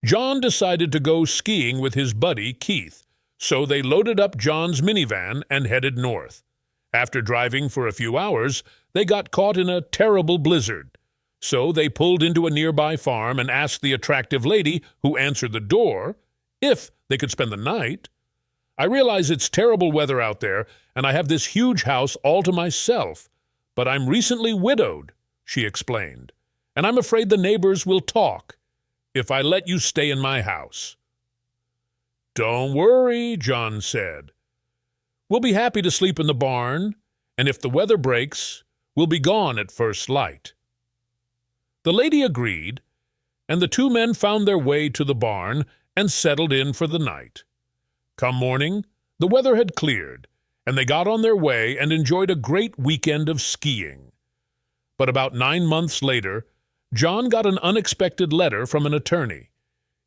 John decided to go skiing with his buddy, Keith, so they loaded up John's minivan and headed north. After driving for a few hours, they got caught in a terrible blizzard. So they pulled into a nearby farm and asked the attractive lady who answered the door if they could spend the night. "I realize it's terrible weather out there, and I have this huge house all to myself, but I'm recently widowed," she explained, "and I'm afraid the neighbors will talk if I let you stay in my house." "Don't worry," John said. "We'll be happy to sleep in the barn, and if the weather breaks, we'll be gone at first light." The lady agreed, and the two men found their way to the barn and settled in for the night. Come morning, the weather had cleared, and they got on their way and enjoyed a great weekend of skiing. But about 9 months later, John got an unexpected letter from an attorney.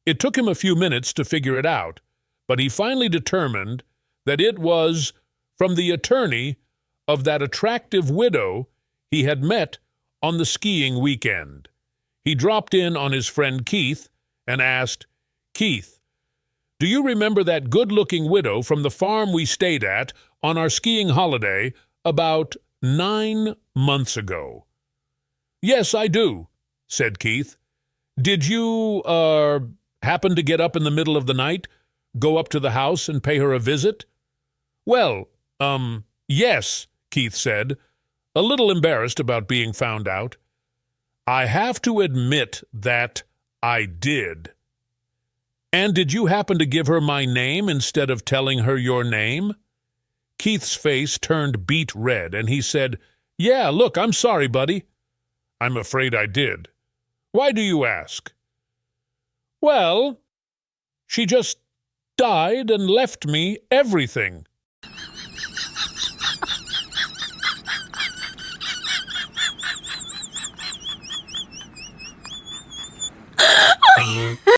It took him a few minutes to figure it out, but he finally determined that it was from the attorney of that attractive widow he had met on the skiing weekend. He dropped in on his friend Keith and asked, "Keith, do you remember that good-looking widow from the farm we stayed at on our skiing holiday about 9 months ago?" "Yes, I do," said Keith. "Did you, happen to get up in the middle of the night, go up to the house and pay her a visit?" "Well, yes," Keith said, a little embarrassed about being found out. "I have to admit that I did." "And did you happen to give her my name instead of telling her your name?" Keith's face turned beet red, and he said, "Yeah, look, I'm sorry, buddy." "I'm afraid I did. Why do you ask?" "Well, she just died and left me everything."